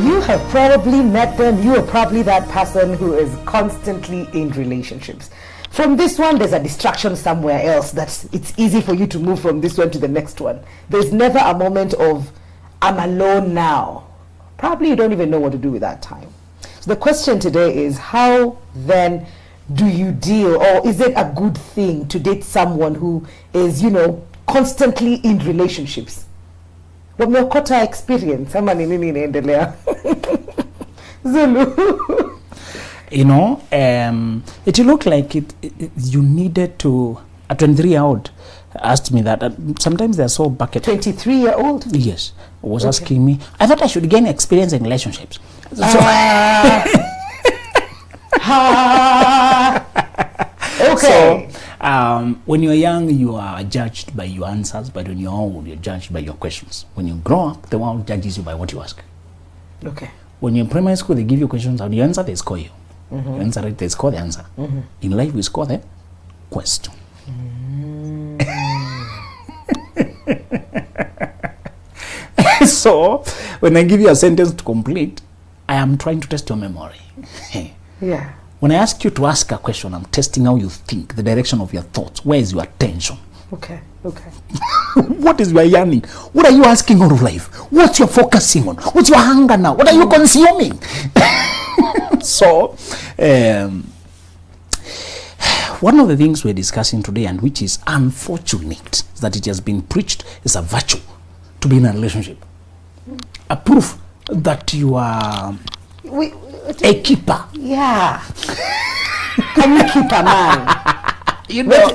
You have probably met them. You are probably that person who is constantly in relationships. From this one, there's a distraction somewhere else it's easy for you to move from this one to the next one. There's never a moment of, I'm alone now. Probably you don't even know what to do with that time. So the question today is, how then do you deal, or is it a good thing to date someone who is, constantly in relationships? Wameokota experience ama ni nini inaendelea? Zulu. It looked like you needed to. A 23-year-old asked me that. Sometimes they're so bucket. 23-year-old? Yes, was asking me. I thought I should gain experience in relationships. So okay. So, when you're young, you are judged by your answers, but when you're old, you're judged by your questions. When you grow up, the world judges you by what you ask. Okay. When you're in primary school, they give you questions, and you answer, they score you. You answer it, they score the answer. In life, we score the question. So, when I give you a sentence to complete, I am trying to test your memory. Yeah. When I ask you to ask a question, I'm testing how you think, the direction of your thoughts. Where is your attention? Okay. What is your yearning? What are you asking out of life? What's your focusing on? What's your hunger now? What are you consuming? So, one of the things we're discussing today, and which is unfortunate, is that it has been preached as a virtue to be in a relationship. A proof that you are a keeper. Yeah. Can you keep a man?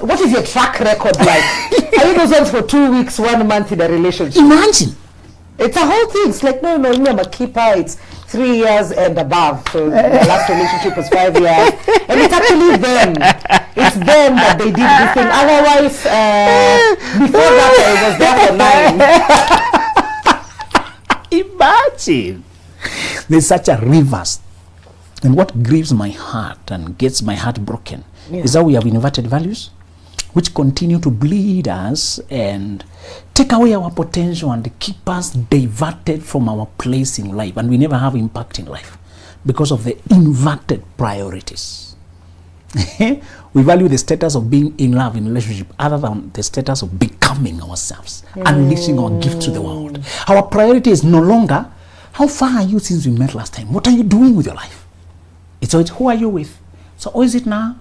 What is your track record like? Are you those for 2 weeks, 1 month in a relationship? Imagine. It's a whole thing. It's like, no, I'm a keeper. It's 3 years and above. So the last relationship was 5 years. And it's actually them. It's them that they did this thing. Otherwise, before that, I was there for 9. Imagine. There's such a reverse. And what grieves my heart and gets my heart broken is how we have inverted values, which continue to bleed us and take away our potential and keep us diverted from our place in life. And we never have impact in life because of the inverted priorities. We value the status of being in love in a relationship other than the status of becoming ourselves, unleashing our gift to the world. Our priority is no longer, how far are you since we met last time? What are you doing with your life? It's who are you with? So, is it now?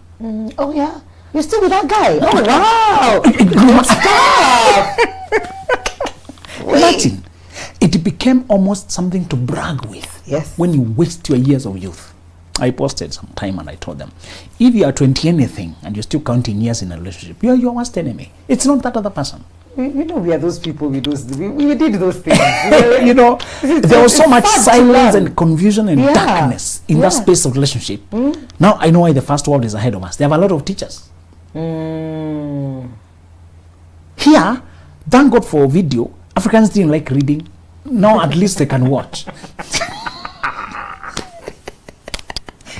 Oh, yeah. You're still with that guy? Oh, wow. Stop. Imagine. It became almost something to brag with. Yes. When you waste your years of youth. I posted some time and I told them, if you are 20 anything and you're still counting years in a relationship, you are your worst enemy. It's not that other person. We are those people. We did those things. There was so much silence and confusion and darkness in that space of relationship. Now I know why the first world is ahead of us. They have a lot of teachers. Here, thank God for video. Africans didn't like reading. Now at least they can watch.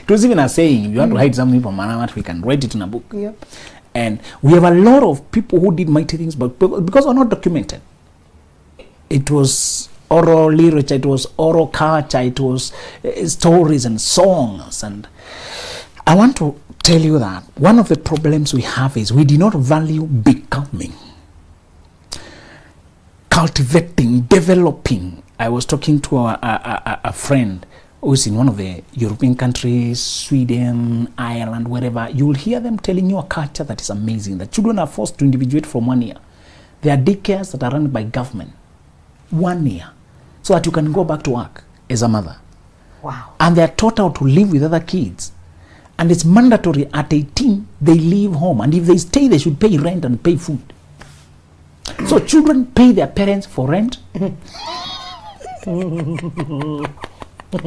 It was even a saying, if you want to hide something from Manamat, we can write it in a book. Yep. And we have a lot of people who did mighty things, but because we're not documented. It was oral literature, it was oral culture, it was stories and songs. And I want to tell you that one of the problems we have is we do not value becoming, cultivating, developing. I was talking to a friend who's in one of the European countries, Sweden, Ireland, wherever. You will hear them telling you a culture that is amazing. The children are forced to individuate from 1 year. There are daycares that are run by government. 1 year. So that you can go back to work as a mother. Wow. And they are taught how to live with other kids. And it's mandatory at 18, they leave home. And if they stay, they should pay rent and pay food. So children pay their parents for rent. They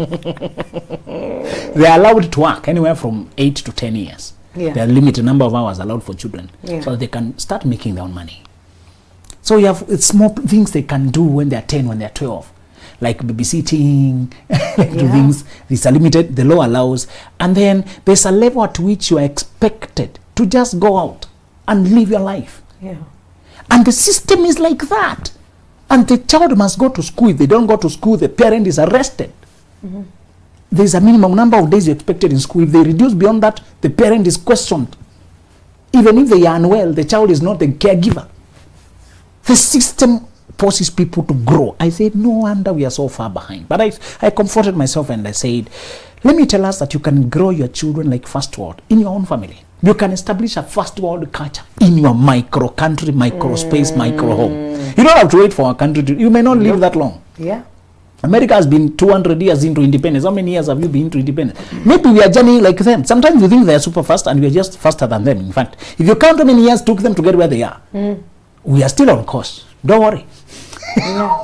are allowed to work anywhere from 8 to 10 years. There are limited number of hours allowed for children, so they can start making their own money. So you have small things they can do when they're 10, when they're 12, like babysitting, things. These are limited, the law allows. And then there's a level at which you are expected to just go out and live your life. And the system is like that. And the child must go to school. If they don't go to school, the parent is arrested. There's a minimum number of days expected in school. If they reduce beyond that, the parent is questioned. Even if they are unwell, the child is not the caregiver. The system forces people to grow. I said, no wonder we are so far behind. But I comforted myself and I said, let me tell us that you can grow your children like first world in your own family. You can establish a first world culture in your micro country, micro space, micro home. You don't have to wait for a country to, you may not live that long. Yeah. America has been 200 years into independence. How many years have you been into independence? Maybe we are journeying like them. Sometimes we think they are super fast and we are just faster than them. In fact, if you count how many years it took them to get where they are, we are still on course. Don't worry.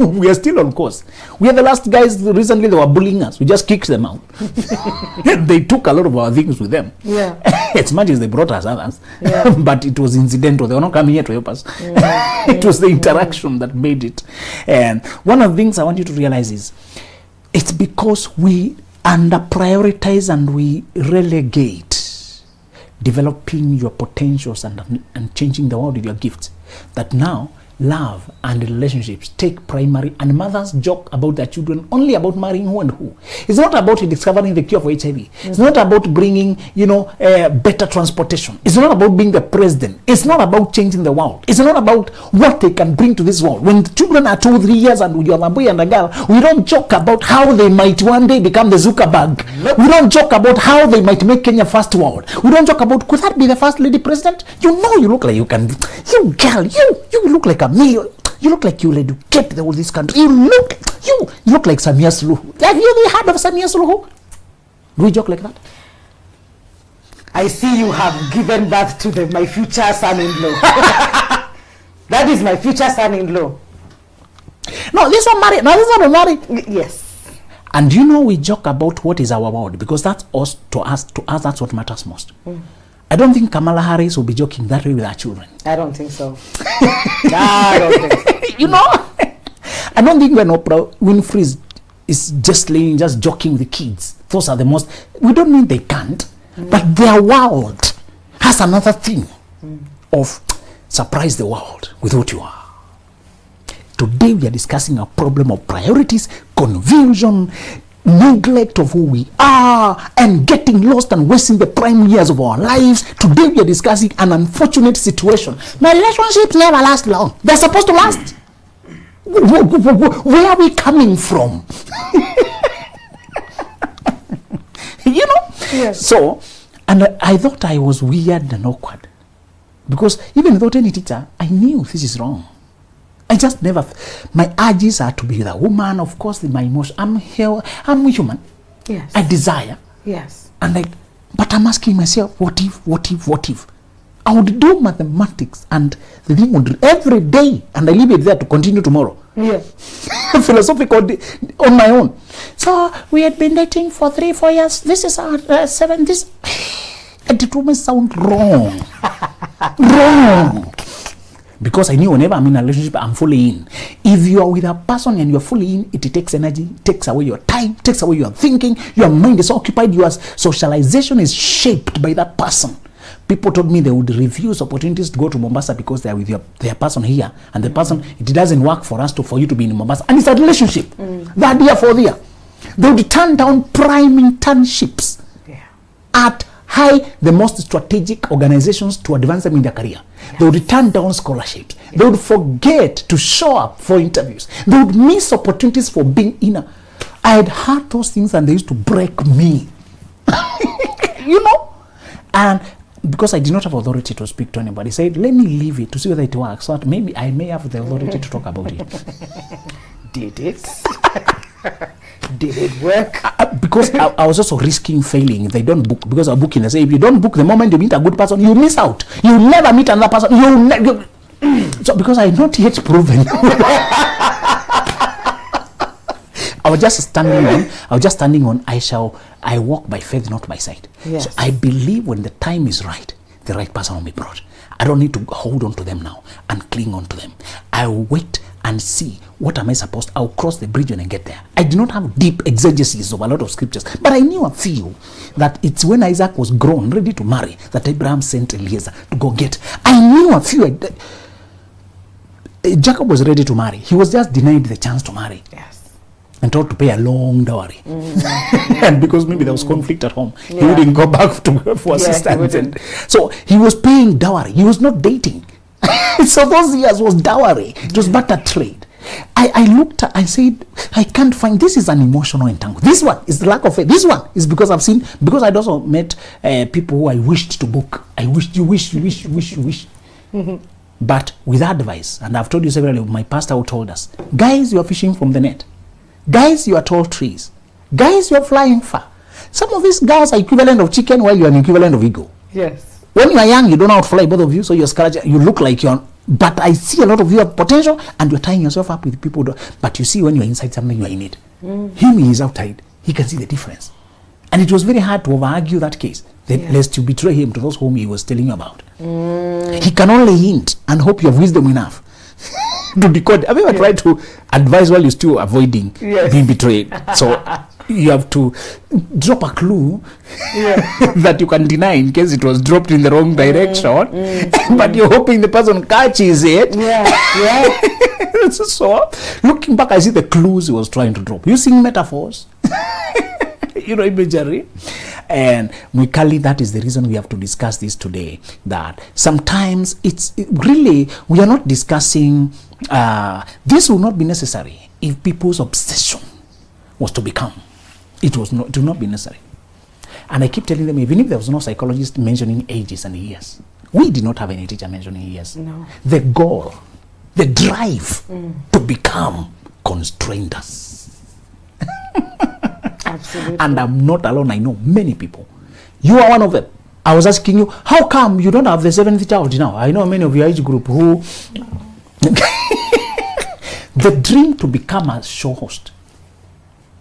We are still on course. We are the last guys recently, they were bullying us. We just kicked them out. They took a lot of our things with them. Yeah. As much as they brought us others. Yeah. But it was incidental. They were not coming here to help us. It was the interaction that made it. And one of the things I want you to realize is it's because we under prioritize and we relegate developing your potentials and changing the world with your gifts, that now love and relationships take primary, and mothers joke about their children only about marrying who and who. It's not about discovering the cure for HIV. It's not about bringing, better transportation. It's not about being the president. It's not about changing the world. It's not about what they can bring to this world. When the children are 2, 3 years and you're a boy and a girl, we don't joke about how they might one day become the Zuckerberg. We don't joke about how they might make Kenya first world. We don't joke about, could that be the first lady president? You look like you can. You girl, you look like a meal. You look like you'll educate the whole this country. You look like Samia Suluhu. Have you ever heard of Samia Suluhu? Do we joke like that? I see you have given birth to my future son-in-law. That is my future son-in-law. No, this one married. No, this one married. Yes. And we joke about what is our world, because that's us. To us, that's what matters most. I don't think Kamala Harris will be joking that way with her children. I don't think so. I don't think so. I don't think when Oprah Winfrey is just joking with the kids. Those are the most. We don't mean they can't, but their world has another thing of surprise the world with what you are. Today we are discussing a problem of priorities, confusion, neglect of who we are, and getting lost and wasting the prime years of our lives. Today we are discussing an unfortunate situation. My relationships never last long. They're supposed to last. Where are we coming from? Yes. So, and I thought I was weird and awkward, because even without any teacher, I knew this is wrong. I just never. My urges are to be with a woman. Of course, my emotion. I'm human. Yes. I desire. Yes. And but I'm asking myself, what if? I would do mathematics and the thing would every day, and I leave it there to continue tomorrow. Yeah. Philosophical on my own. So we had been dating for 3-4 years. This is our 7. This it almost sound wrong. Wrong. Because I knew whenever I'm in a relationship, I'm fully in. If you are with a person and you're fully in, it takes energy, takes away your time, takes away your thinking, your mind is occupied, your socialization is shaped by that person. People told me they would refuse opportunities to go to Mombasa because they are with their person here, and the person, it doesn't work for you to be in Mombasa. And it's a relationship. They're there for there. They would turn down prime internships at the most strategic organizations to advance them in their career. Yes. They would turn down scholarships. Yes. They would forget to show up for interviews. They would miss opportunities for being inner. I had heard those things and they used to break me. And because I did not have authority to speak to anybody, I said, let me leave it to see whether it works, so that maybe I may have the authority to talk about it. Did it? Did it work? Because I was also risking failing if they don't book. Because I'm booking, I say, if you don't book the moment you meet a good person, you miss out. You never meet another person. So because I not yet proven. I was just standing on. I walk by faith, not by sight. Yes. So I believe when the time is right, the right person will be brought. I don't need to hold on to them now and cling on to them. I wait and see what am I supposed. I'll cross the bridge when I get there. I do not have deep exegesis of a lot of scriptures, but I knew a few that it's when Isaac was grown, ready to marry, that Abraham sent Eliezer to go get. I knew a few. Jacob was ready to marry. He was just denied the chance to marry. Yes. and told to pay a long dowry. And because maybe there was conflict at home, he Yeah. wouldn't go back for assistance. And so he was paying dowry. He was not dating. So those years was dowry. It was barter trade. I looked at, I said, I can't find, this is an emotional entangle. This one is the lack of faith. This one is because I've seen, because I'd also met people who I wished to book. I wished, you wish. But with advice, and I've told you several of my pastor who told us, guys, you are fishing from the net. Guys, you are tall trees. Guys, you are flying far. Some of these guys are equivalent of chicken while you are an equivalent of eagle. Yes. When you are young, you don't know how to fly, both of you, so you're scratching, you look like you're, but I see a lot of you have potential, and you're tying yourself up with people, but you see when you're inside something, you're in it. Him, he is outside. He can see the difference. And it was very hard to over-argue that case, lest you betray him to those whom he was telling you about. He can only hint and hope you have wisdom enough to decode. Have you ever tried to advise while you're still avoiding being betrayed? So you have to drop a clue that you can deny in case it was dropped in the wrong direction, but you're hoping the person catches it. So looking back, I see the clues he was trying to drop using metaphors, imagery. And Mwikali, that is the reason we have to discuss this today, that sometimes really we are not discussing this will not be necessary if people's obsession was to become. It would not be necessary. And I keep telling them, even if there was no psychologist mentioning ages and years, we did not have any teacher mentioning years. No. The goal, the drive to become constrained us. Absolutely. And I'm not alone. I know many people. You are one of them. I was asking you, how come you don't have the 7th child now? I know many of your age group who the dream to become a show host,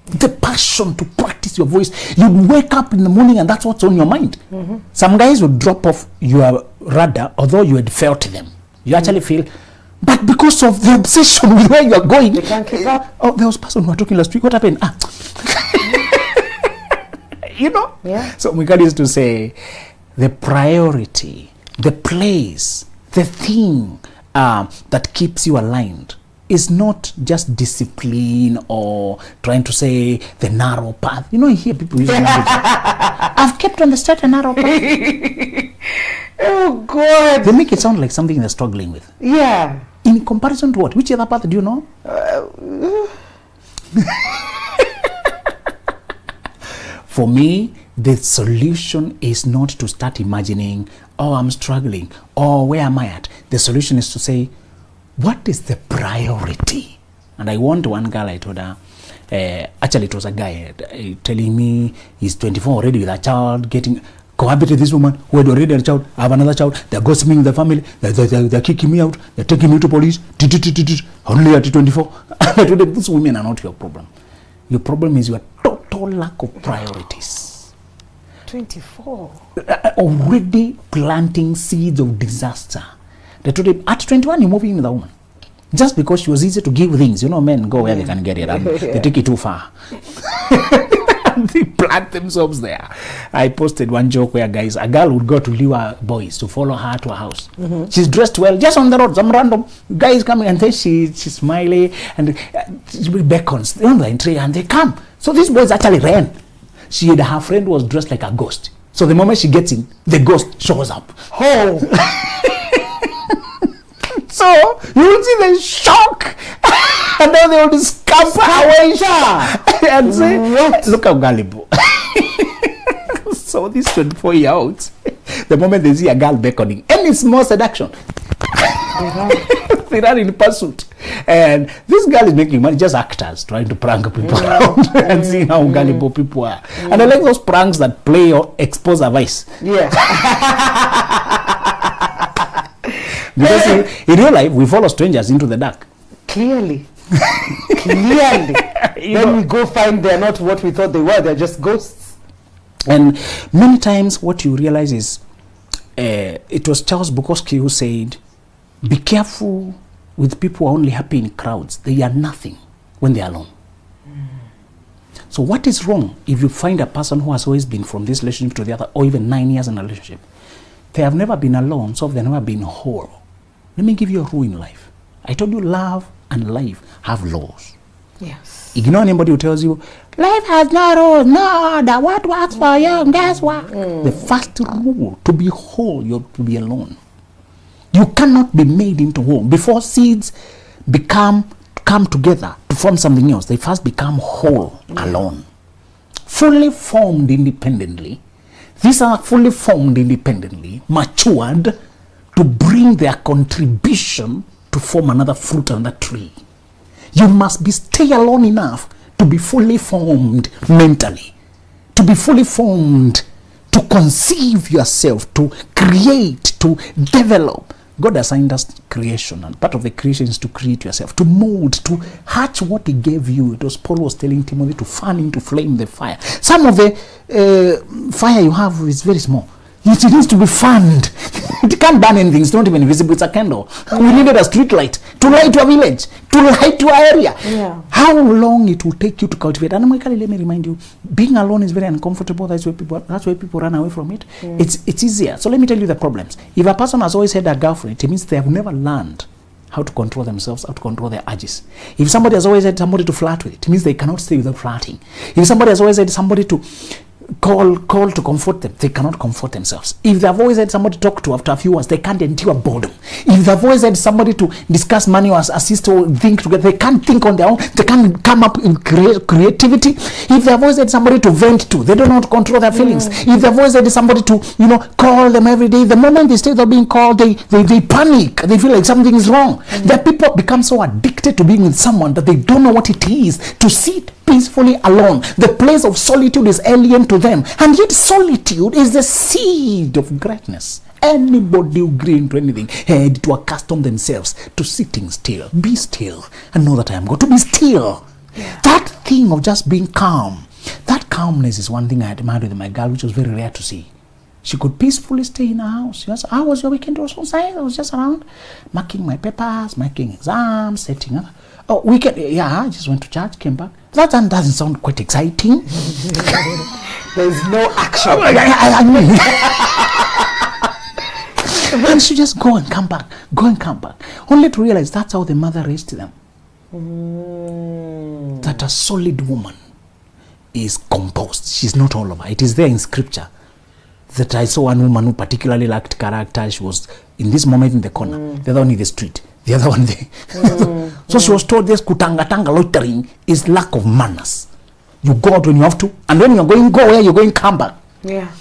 the passion to practice your voice. You'd wake up in the morning and that's what's on your mind. Some guys would drop off your radar, although you had felt them. You actually feel, but because of the obsession with where you are going, they can't keep up. Oh, there was a person who was talking last week. What happened? So Mikali used to say, the priority, the place, the thing that keeps you aligned is not just discipline or trying to say the narrow path. I hear people using language. I've kept on the straight and narrow path. Oh God. They make it sound like something they're struggling with. Yeah. In comparison to what? Which other path do you know? For me, the solution is not to start imagining, oh, I'm struggling, or where am I at? The solution is to say, what is the priority? And I warned one girl, I told her, actually it was a guy telling me he's 24 already with a child, cohabited this woman who had already a child, I have another child, they're gossiping in the family, they're kicking me out, they're taking me to police, only at 24. I told them, these women are not your problem. Your problem is your total lack of priorities. 24. Already planting seeds of disaster. They told him, at 21, you're moving in with a woman. Just because she was easy to give things. Men go where they can get it. And they take it too far. They plant themselves there. I posted one joke where a girl would go to lure boys to follow her to her house. She's dressed well, just on the road. Some random guy is coming and then she's smiling and she beckons. They're on the entry and they come. So these boys actually ran. Her friend was dressed like a ghost. So the moment she gets in, the ghost shows up. Oh! So you will see the shock. And then they will scamper away and say, look how gullible. So these 24-year-olds, the moment they see a girl beckoning, any small seduction, they run in pursuit. And this girl is making money, just actors trying to prank people around and see how gullible people are. And I like those pranks that play or expose a vice. Yeah. Because in real life, we follow strangers into the dark. Clearly. Then we go find they're not what we thought they were. They're just ghosts. And many times what you realize is, it was Charles Bukowski who said, be careful with people who are only happy in crowds. They are nothing when they are alone. So what is wrong if you find a person who has always been from this relationship to the other, or even 9 years in a relationship? They have never been alone, so they've never been whole. Let me give you a rule in life. I told you love and life have laws. Yes. Ignore anybody who tells you, life has no rules, no order, what works for you, guess what? The first rule, to be whole, you have to be alone. You cannot be made into whole. Before seeds come together to form something else, they first become whole alone. Fully formed independently. These are fully formed independently, matured to bring their contribution to form another fruit on that tree. You must stay alone enough to be fully formed mentally, to be fully formed to conceive yourself, to create, to develop. God assigned us creation, and part of the creation is to create yourself, to mold, to hatch what He gave you. It was Paul was telling Timothy to fan into flame the fire. Some of the fire you have is very small. It needs to be fanned. It can't burn anything. It's not even visible. It's a candle. We needed a street light to light your village, to light your area. Yeah. How long it will take you to cultivate? And let me remind you, being alone is very uncomfortable. That's why people run away from it. It's easier. So let me tell you the problems. If a person has always had a girlfriend, it means they have never learned how to control themselves, how to control their urges. If somebody has always had somebody to flirt with, it means they cannot stay without flirting. If somebody has always had somebody to call to comfort them, they cannot comfort themselves. If they've always had somebody to talk to after a few hours, they can't endure boredom. If they've always had somebody to discuss money or assist or think together, they can't think on their own. They can't come up in creativity. If they've always had somebody to vent to, they don't know how to control their feelings. If they've always had somebody to call them every day, the moment they start being called, they panic. They feel like something is wrong. That people become so addicted to being with someone that they don't know what it is to sit peacefully alone. The place of solitude is alien to them, and yet solitude is the seed of greatness. Anybody who agree into anything had to accustom themselves to sitting still. Be still and know that I am God. To be still. Yeah. That thing of just being calm, that calmness is one thing I admired with my girl, which was very rare to see. She could peacefully stay in her house. Yes, how was your weekend? Also, I was just around marking my papers, making exams, setting up. Oh, weekend, yeah, I just went to church, came back. That doesn't sound quite exciting. There's no action. I mean, and she just go and come back, only to realize that's how the mother raised them. That a solid woman is composed. She's not all over. It is there in scripture that I saw one woman who particularly lacked character. She was in this moment in the corner, the other one in the street, the other one there. So she was told this kutanga loitering is lack of manners. You go out when you have to, and when you're going, go where you're going, come back. Yeah.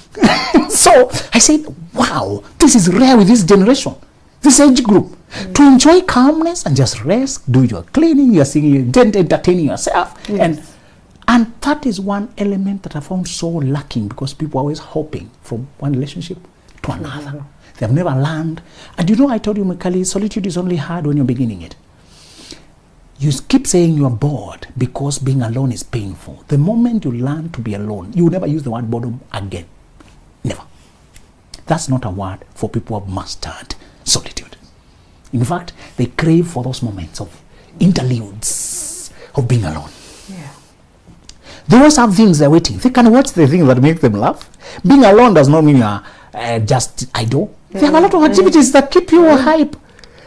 So I said, wow, this is rare with this generation, this age group. To enjoy calmness and just rest, do your cleaning, you're singing, you're entertaining yourself. Yes. And that is one element that I found so lacking, because people are always hopping from one relationship to another. They have never learned. And I told you, Mikali, solitude is only hard when you're beginning it. You keep saying you're bored because being alone is painful. The moment you learn to be alone, you will never use the word boredom again. Never. That's not a word for people who have mastered solitude. In fact, they crave for those moments of interludes of being alone. Yeah. They always have things they're waiting. They can watch the things that make them laugh. Being alone does not mean you're just idle. They have a lot of activities that keep you hype.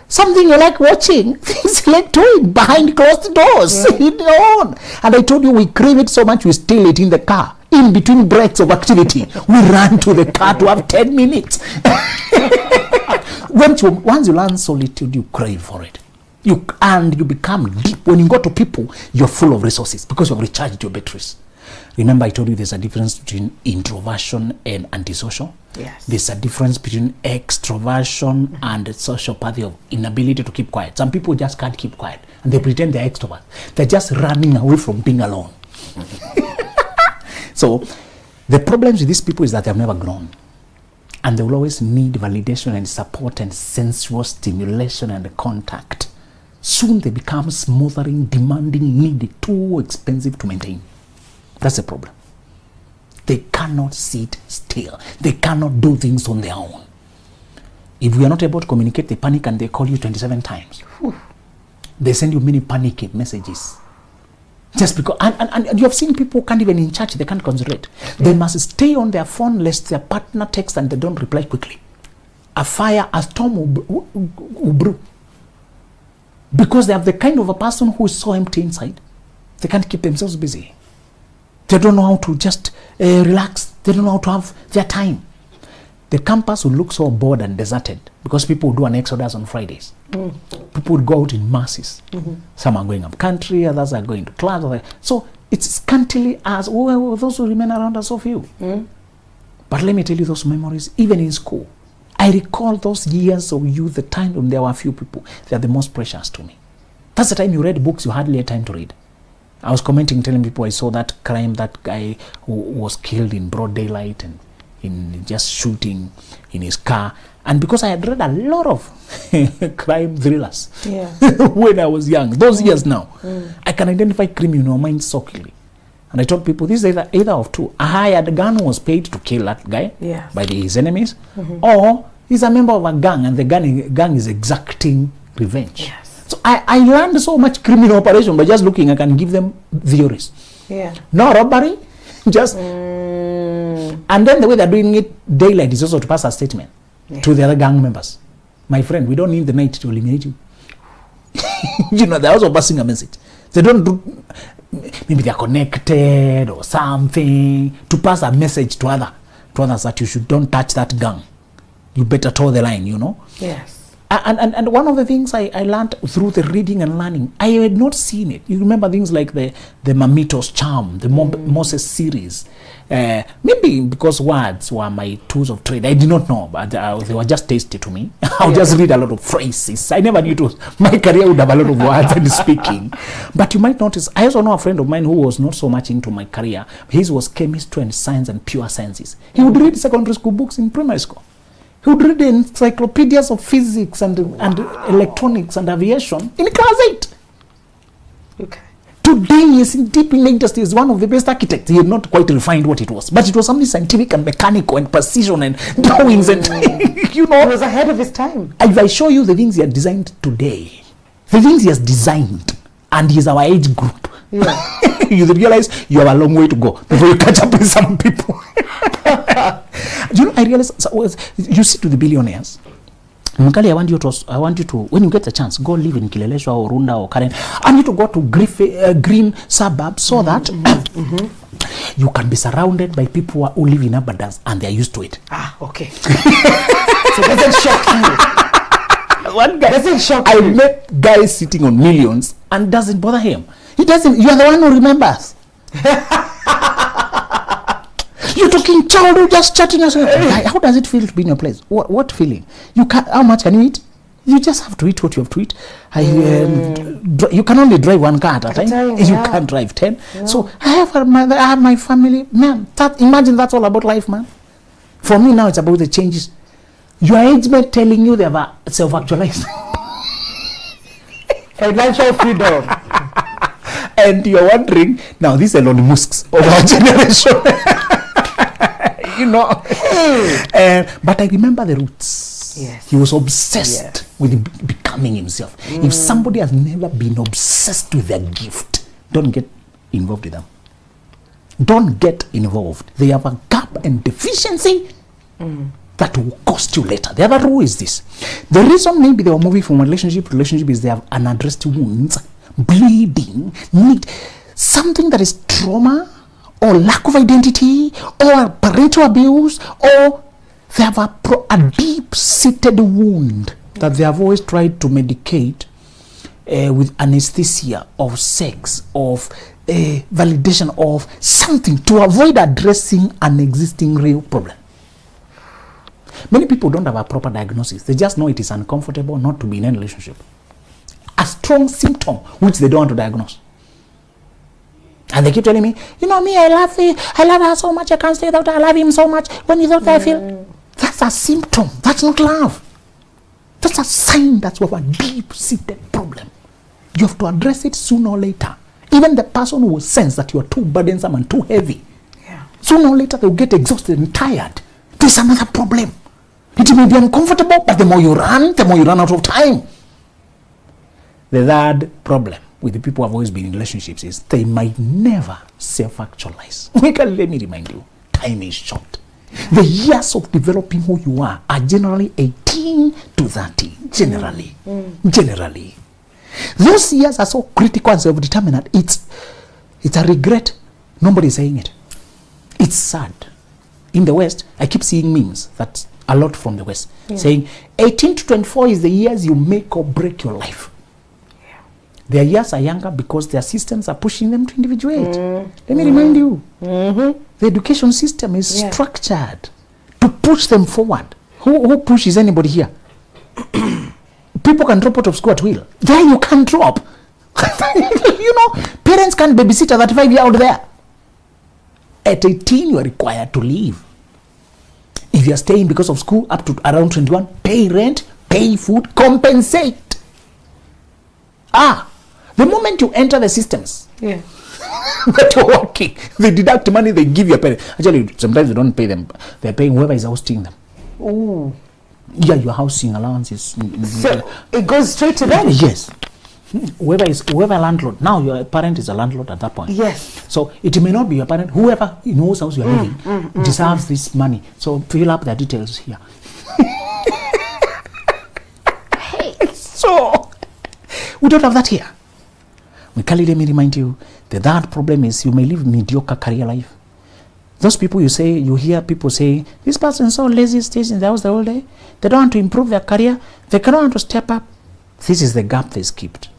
Something you like watching, things you like doing behind closed doors, in your own. And I told you, we crave it so much, we steal it in the car. In between breaks of activity, we run to the car to have 10 minutes. Once you learn solitude, you crave for it. You become deep. When you go to people, you're full of resources because you've recharged your batteries. Remember, I told you there's a difference between introversion and antisocial. Yes. There's a difference between extroversion and the sociopathy of inability to keep quiet. Some people just can't keep quiet, and they pretend they're extrovert. They're just running away from being alone. So the problems with these people is that they've never grown, and they will always need validation and support and sensual stimulation and contact. Soon they become smothering, demanding, needy, too expensive to maintain. That's the problem. They cannot sit still. They cannot do things on their own. If we are not able to communicate, they panic and they call you 27 times. Whew. They send you many panic messages. Just because, and you have seen people who can't even in church, they can't concentrate. They must stay on their phone lest their partner texts and they don't reply quickly. A storm will brew. Because they have the kind of a person who is so empty inside. They can't keep themselves busy. They don't know how to just relax. They don't know how to have their time. The campus will look so bored and deserted because people will do an exodus on Fridays. People would go out in masses. Some are going up country, others are going to clubs. So it's scantily as, those who remain around are so few. But let me tell you those memories, even in school. I recall those years of youth, the time when there were few people. They are the most precious to me. That's the time you read books you hardly had time to read. I was commenting, telling people I saw that crime, that guy who was killed in broad daylight and in just shooting in his car. And because I had read a lot of crime thrillers when I was young, those years now, I can identify criminal minds so clearly. And I told people, this is either of two. A hired gun was paid to kill that guy by his enemies, or he's a member of a gang and the gang is exacting revenge. Yes. So I learned so much criminal operation by just looking. I can give them theories. No robbery, just... And then the way they're doing it, daylight is also to pass a statement to the other gang members. My friend, we don't need the night to eliminate you. They're also passing a message. They don't do... Maybe they're connected or something to pass a message to others that you don't touch that gang. You better toe the line, Yes. And one of the things I learned through the reading and learning, I had not seen it. You remember things like the Mamito's Charm, the Moses series. Maybe because words were my tools of trade. I did not know, but they were just tasty to me. I'll just read a lot of phrases. I never knew my career would have a lot of words and speaking. But you might notice, I also know a friend of mine who was not so much into my career. His was chemistry and science and pure sciences. He would read secondary school books in primary school. He would read the encyclopedias of physics and electronics and aviation in class 8. Okay. Today he is deep in the industry. He is one of the best architects. He had not quite refined what it was, but it was something scientific and mechanical and precision and drawings and He was ahead of his time. If I show you the things he had designed today, the things he has designed, and he is our age group, you realize you have a long way to go before you catch up with some people. I realize, you see, to the billionaires, Mkali, I want you to, when you get the chance, go live in Kileleshwa or Runda or Karen. I need to go to green suburbs so that you can be surrounded by people who live in abundance and they are used to it. Okay. So it doesn't shock you. One guy doesn't shock you. I met guys sitting on millions and doesn't bother him. He doesn't. You are the one who remembers. You're talking childhood, just chatting yourself. How does it feel to be in your place? What feeling? How much can you eat? You just have to eat what you have to eat. You can only drive one car at a time. You can't drive 10. No. So I have my family. Man, imagine that's all about life, man. For me now, it's about the changes. Your age mate telling you they have self-actualized. Financial freedom. And you're wondering, now these are Elon Musks of our generation. But I remember the roots. Yes. He was obsessed with becoming himself. If somebody has never been obsessed with their gift, don't get involved with them. Don't get involved. They have a gap and deficiency that will cost you later. The other rule is this. The reason maybe they were moving from relationship to relationship is they have unaddressed wounds, bleeding, need something that is trauma or lack of identity or parental abuse, or they have a deep-seated wound that they have always tried to medicate with anesthesia of sex, of validation of something to avoid addressing an existing real problem. Many people don't have a proper diagnosis. They just know it is uncomfortable not to be in a relationship. A strong symptom which they don't want to diagnose. And they keep telling me, me, I love her so much, I can't stay without her, I love him so much. When you don't I feel, that's a symptom, that's not love. That's a sign that you have a deep-seated problem. You have to address it sooner or later. Even the person who will sense that you are too burdensome and too heavy, sooner or later they'll get exhausted and tired. There's another problem. It may be uncomfortable, but the more you run out of time. The third problem with the people who have always been in relationships is they might never self-actualize. Let me remind you, time is short. The years of developing who you are generally 18 to 30. Generally. Those years are so critical and self-determinant. It's a regret. Nobody's saying it. It's sad. In the West, I keep seeing memes that a lot from the West saying 18 to 24 is the years you make or break your life. Their years are younger because their systems are pushing them to individuate. Let me remind you, the education system is structured to push them forward. Who pushes anybody here? People can drop out of school at will. There you can't drop. You know, parents can't babysit a 35-year-old there. At 18, you are required to leave. If you are staying because of school up to around 21, pay rent, pay food, compensate. The moment you enter the systems that you're working, they deduct money, they give your parents. Actually, sometimes they don't pay them. They're paying whoever is hosting them. Ooh. Yeah, your housing allowances. So it goes straight to them? Yes. Whoever landlord. Now your parent is a landlord at that point. Yes. So it may not be your parent. Whoever in whose house you are living deserves this money. So fill up the details here. So we don't have that here. Let me remind you, the third problem is you may live mediocre career life. Those people you hear people say, this person is so lazy, stays in the house the whole day. They don't want to improve their career. They cannot want to step up. This is the gap they skipped.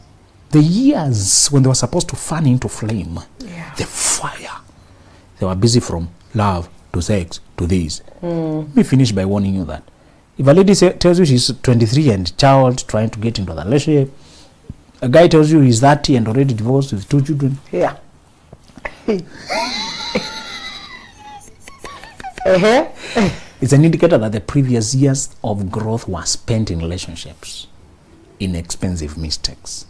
The years when they were supposed to fan into flame, the fire, they were busy from love to sex to this. Let me finish by warning you that if a lady tells you she's 23 and child trying to get into the relationship, a guy tells you he's 30 and already divorced with 2 children. Yeah. It's an indicator that the previous years of growth were spent in relationships, in expensive mistakes.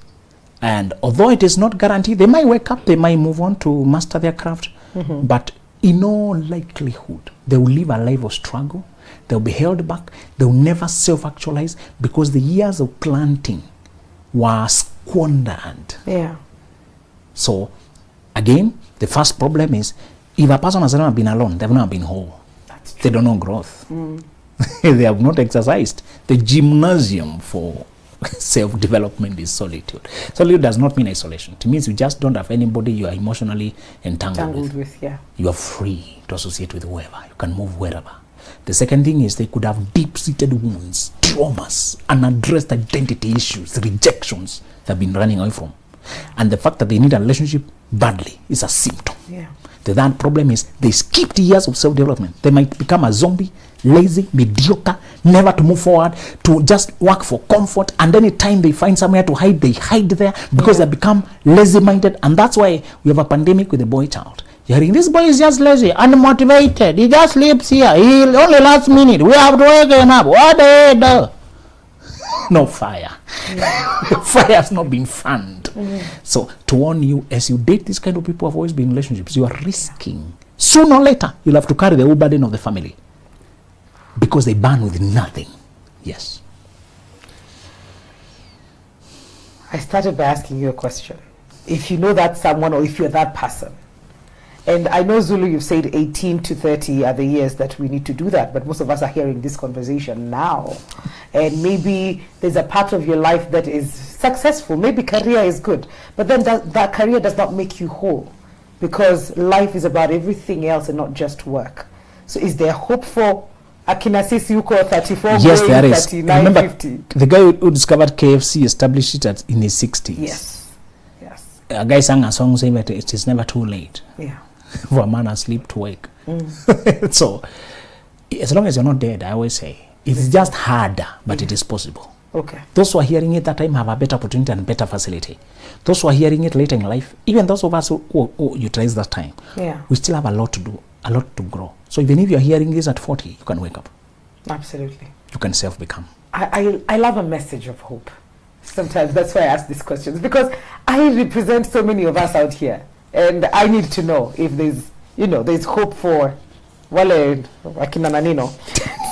And although it is not guaranteed, they might wake up, they might move on to master their craft, but in all likelihood, they will live a life of struggle. They'll be held back. They'll never self-actualize because the years of planting were squandered. Yeah. So, again, the first problem is if a person has never been alone, they've never been whole. They don't know growth. They have not exercised. The gymnasium for self-development is solitude. Solitude does not mean isolation. It means you just don't have anybody you are emotionally entangled with. You are free to associate with whoever. You can move wherever. The second thing is they could have deep-seated wounds, traumas, unaddressed identity issues, rejections they've been running away from. And the fact that they need a relationship badly is a symptom. The third problem is they skipped years of self-development. They might become a zombie, lazy, mediocre, never to move forward, to just work for comfort, and any time they find somewhere to hide, they hide there because they become lazy-minded. And that's why we have a pandemic with the boy child. You're hearing, this boy is just lazy, unmotivated, he just sleeps here, he'll only last minute, we have to wake him up, what the hell? No fire. Fire has not been fanned. So to warn you, as you date these kind of people who have always been in relationships, you are risking, sooner or later, you'll have to carry the whole burden of the family because they burn with nothing. Yes. I started by asking you a question. If you know that someone or if you're that person, and I know, Zulu, you've said 18 to 30 are the years that we need to do that, but most of us are hearing this conversation now. And maybe there's a part of your life that is successful. Maybe career is good, but then that career does not make you whole because life is about everything else and not just work. So is there hope for Akinasisi Yuko 34 yes, there is. 39, Remember, 50? the guy who discovered KFC established it in his 60s. Yes. A guy sang a song saying that it is never too late. For a man asleep to wake. So, as long as you're not dead, I always say, it's just harder, but it is possible. Okay. Those who are hearing it that time have a better opportunity and better facility. Those who are hearing it later in life, even those of us who utilize that time, we still have a lot to do, a lot to grow. So even if you're hearing this at 40, you can wake up. Absolutely. You can self-become. I love a message of hope. Sometimes that's why I ask these questions, because I represent so many of us out here. And I need to know if there's, there's hope for Wale Akinananino.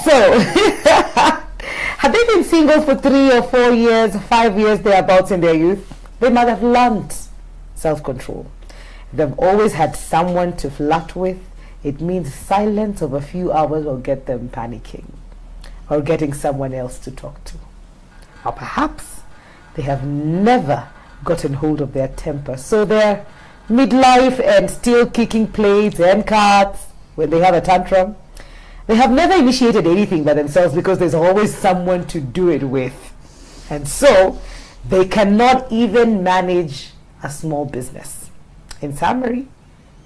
So, have they been single for 3 or 4 years, 5 years, thereabouts in their youth? They might have learned self-control. They've always had someone to flirt with. It means silence of a few hours will get them panicking or getting someone else to talk to. Or perhaps they have never gotten hold of their temper. So they're midlife and still kicking plates and cards when they have a tantrum. They have never initiated anything by themselves because there's always someone to do it with. And so they cannot even manage a small business. In summary,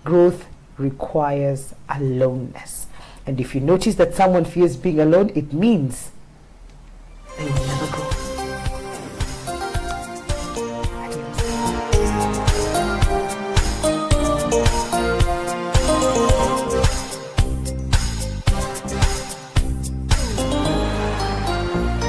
growth requires aloneness. And if you notice that someone fears being alone, it means they will never grow.